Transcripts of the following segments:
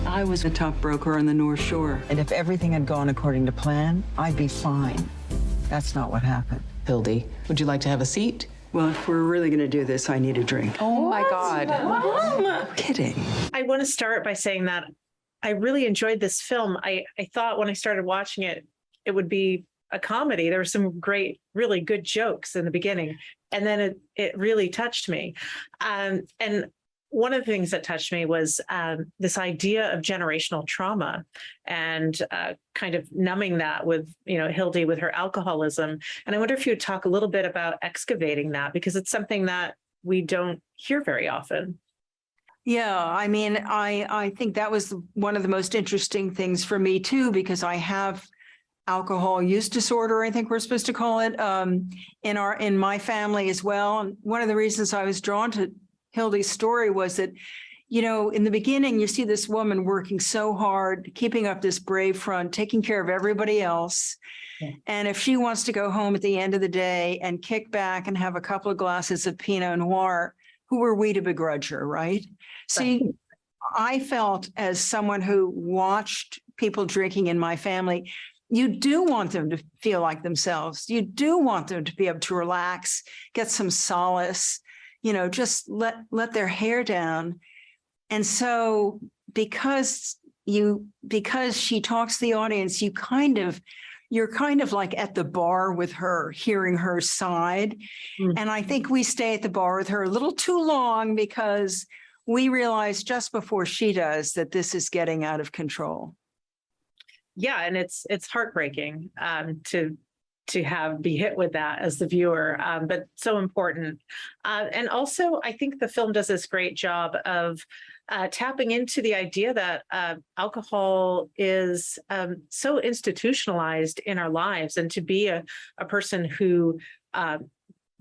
I was a top broker on the North Shore. And if everything had gone according to plan, I'd be fine. That's not what happened. Hildy, would you like to have a seat? Well, if we're really going to do this, I need a drink. Oh my God. Mom! Kidding. I want to start by saying that I really enjoyed this film. I thought when I started watching it, it would be a comedy. There were some great, really good jokes in the beginning. And then it really touched me. And one of the things that touched me was this idea of generational trauma and kind of numbing that with, Hildy with her alcoholism. And I wonder if you would talk a little bit about excavating that, because it's something that we don't hear very often. Yeah, I mean, I think that was one of the most interesting things for me, too, because I have alcohol use disorder, I think we're supposed to call it, in my family as well. And one of the reasons I was drawn to Hildy's story was that, in the beginning, you see this woman working so hard, keeping up this brave front, taking care of everybody else. Yeah. And if she wants to go home at the end of the day and kick back and have a couple of glasses of Pinot Noir, who are we to begrudge her, right? See, I felt as someone who watched people drinking in my family, you do want them to feel like themselves. You do want them to be able to relax, get some solace, just let their hair down. And so because she talks to the audience, you're kind of like at the bar with her, hearing her side. Mm-hmm. And I think we stay at the bar with her a little too long because we realize just before she does that this is getting out of control. Yeah, and it's heartbreaking to be hit with that as the viewer, but so important. And also, I think the film does this great job of tapping into the idea that alcohol is so institutionalized in our lives, and to be a person who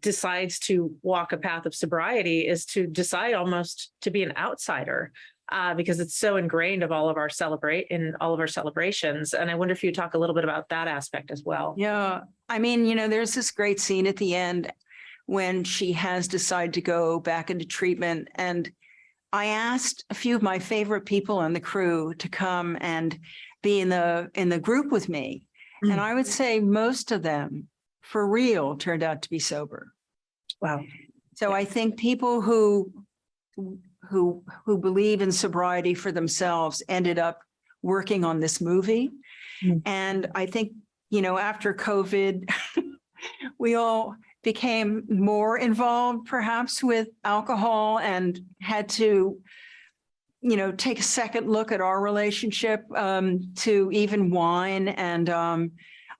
decides to walk a path of sobriety is to decide almost to be an outsider. Because it's so ingrained in all of our celebrations. And I wonder if you talk a little bit about that aspect as well. Yeah. I mean, there's this great scene at the end when she has decided to go back into treatment. And I asked a few of my favorite people on the crew to come and be in the group with me. Mm. And I would say most of them, for real, turned out to be sober. Wow. So I think people who believe in sobriety for themselves ended up working on this movie. Mm. And I think, after COVID, we all became more involved perhaps with alcohol and had to, take a second look at our relationship to even wine. And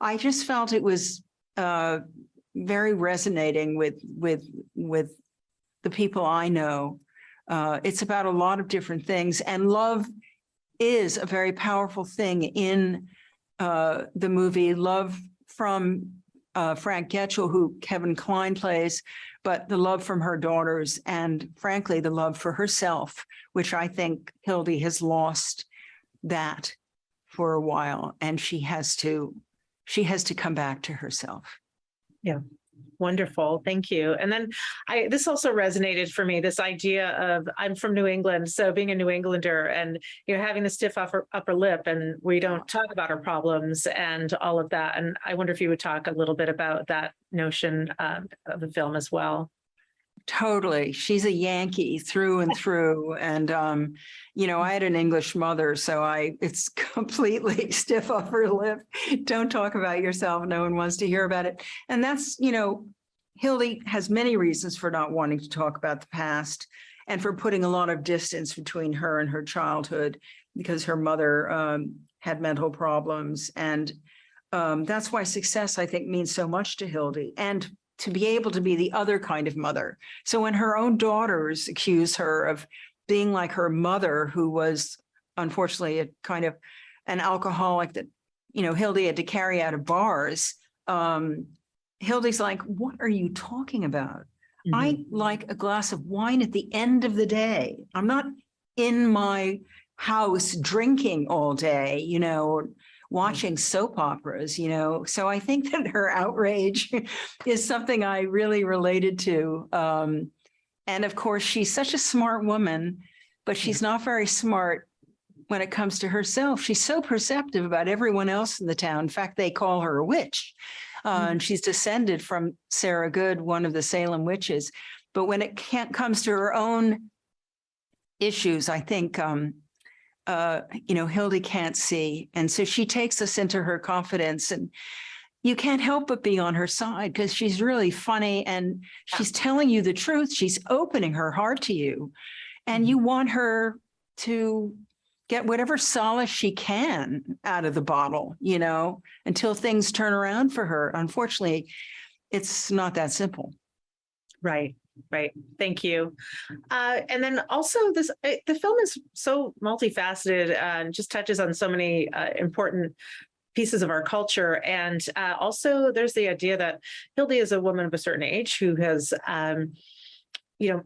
I just felt it was very resonating with the people I know. It's about a lot of different things, and love is a very powerful thing in the movie. Love from Frank Getchell, who Kevin Kline plays, but the love from her daughters, and frankly, the love for herself, which I think Hildy has lost that for a while, and she has to come back to herself. Yeah. Wonderful. Thank you. And then this also resonated for me, this idea of, I'm from New England, so being a New Englander and, having the stiff upper lip, and we don't talk about our problems and all of that. And I wonder if you would talk a little bit about that notion of the film as well. Totally. She's a Yankee through and through. And, I had an English mother, so it's completely stiff upper lip. Don't talk about yourself. No one wants to hear about it. And that's, Hildy has many reasons for not wanting to talk about the past and for putting a lot of distance between her and her childhood because her mother had mental problems. And that's why success, I think, means so much to Hildy. And to be able to be the other kind of mother. So when her own daughters accuse her of being like her mother, who was unfortunately a kind of an alcoholic that, Hildy had to carry out of bars, Hildy's like, what are you talking about? Mm-hmm. I like a glass of wine at the end of the day. I'm not in my house drinking all day, or watching soap operas, So I think that her outrage is something I really related to. And of course, she's such a smart woman, but she's not very smart when it comes to herself. She's so perceptive about everyone else in the town. In fact, they call her a witch. And she's descended from Sarah Good, one of the Salem witches. But when it comes to her own issues, I think, Hildy can't see. And so she takes us into her confidence, and you can't help but be on her side because she's really funny and she's telling you the truth. She's opening her heart to you, and you want her to get whatever solace she can out of the bottle, until things turn around for her. Unfortunately, it's not that simple. Right. Thank you. And then also the film is so multifaceted and just touches on so many important pieces of our culture. And also there's the idea that Hildy is a woman of a certain age who has,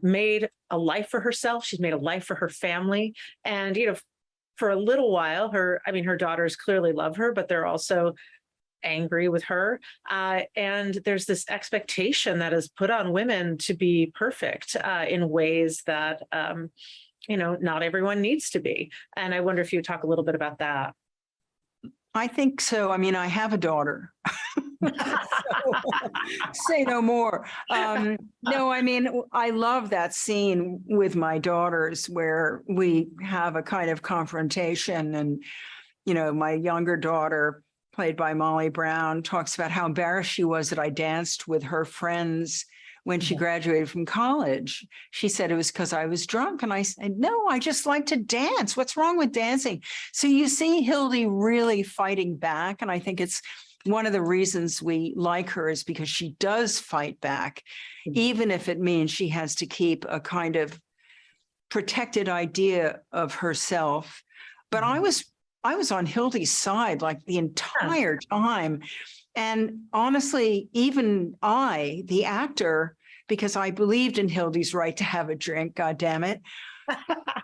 made a life for herself. She's made a life for her family. And, for a little while, her daughters clearly love her, but they're also angry with her. And there's this expectation that is put on women to be perfect in ways that, not everyone needs to be. And I wonder if you would talk a little bit about that. I think so. I have a daughter. Say no more. No, I love that scene with my daughters where we have a kind of confrontation, and, my younger daughter, played by Molly Brown, talks about how embarrassed she was that I danced with her friends when she graduated from college. She said it was because I was drunk. And I said, no, I just like to dance. What's wrong with dancing? So you see Hildy really fighting back. And I think it's one of the reasons we like her is because she does fight back, even if it means she has to keep a kind of protected idea of herself. But I was on Hildy's side like the entire time. And honestly, even I, the actor, because I believed in Hildy's right to have a drink, God damn it,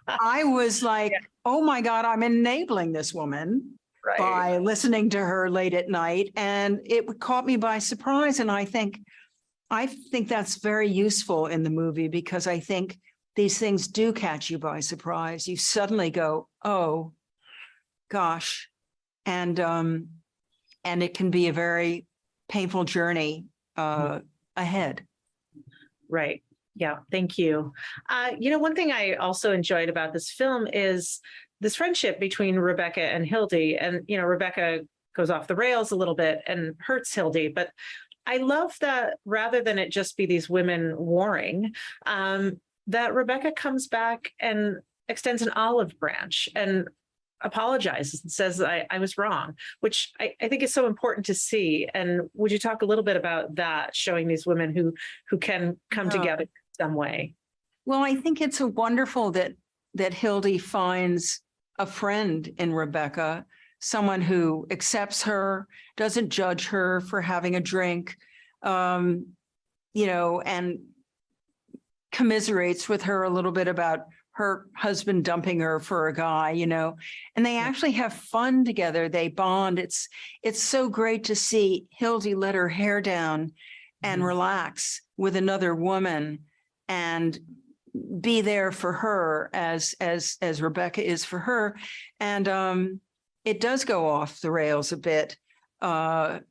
I was like, oh my God, I'm enabling this woman by listening to her late at night. And it caught me by surprise. And I think that's very useful in the movie, because I think these things do catch you by surprise. You suddenly go, oh, gosh. And it can be a very painful journey ahead. Right. Yeah. Thank you. One thing I also enjoyed about this film is this friendship between Rebecca and Hildy. And, Rebecca goes off the rails a little bit and hurts Hildy. But I love that rather than it just be these women warring, that Rebecca comes back and extends an olive branch and apologizes and says, I was wrong, which I think is so important to see. And would you talk a little bit about that, showing these women who can come together in some way? Well, I think it's wonderful that Hildy finds a friend in Rebecca, someone who accepts her, doesn't judge her for having a drink, and commiserates with her a little bit about her husband dumping her for a guy, and they actually have fun together. They bond. It's so great to see Hildy let her hair down and relax with another woman and be there for her as Rebecca is for her. And it does go off the rails a bit. But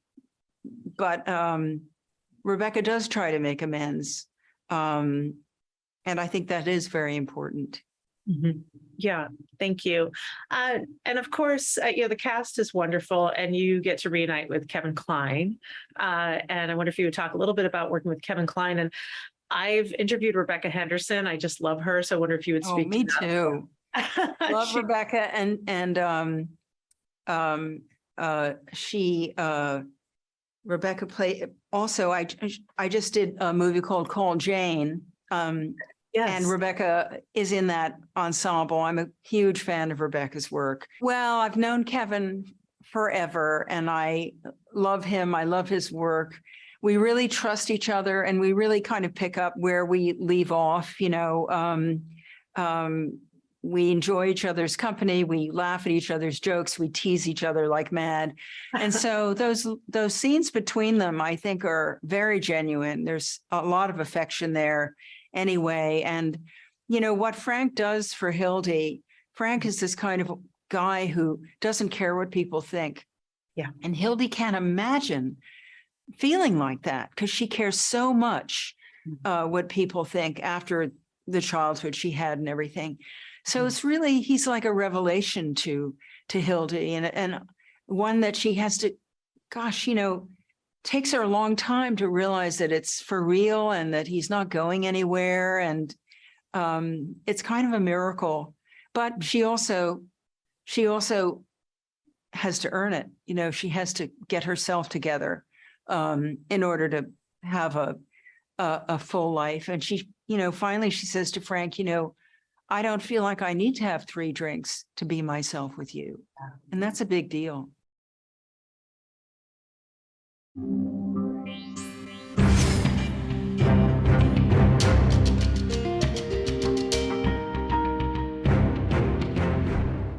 Rebecca does try to make amends. And I think that is very important. Mm-hmm. Yeah, thank you. And of course, the cast is wonderful, and you get to reunite with Kevin Kline. And I wonder if you would talk a little bit about working with Kevin Kline. And I've interviewed Rebecca Henderson. I just love her. So I wonder if you would speak to me that. Too. Love Rebecca. Rebecca played also, I just did a movie called Call Jane. Yes. And Rebecca is in that ensemble. I'm a huge fan of Rebecca's work. Well, I've known Kevin forever and I love him. I love his work. We really trust each other and we really kind of pick up where we leave off, we enjoy each other's company. We laugh at each other's jokes. We tease each other like mad. And so those scenes between them, I think, are very genuine. There's a lot of affection there anyway. And, what Frank does for Hildy, Frank is this kind of guy who doesn't care what people think. Yeah. And Hildy can't imagine feeling like that because she cares so much what people think after the childhood she had and everything. So it's really, he's like a revelation to Hildy, and one that she has to, gosh, takes her a long time to realize that it's for real and that he's not going anywhere. And it's kind of a miracle, but she also has to earn it. She has to get herself together in order to have a full life. And she, finally she says to Frank, I don't feel like I need to have 3 drinks to be myself with you. And that's a big deal.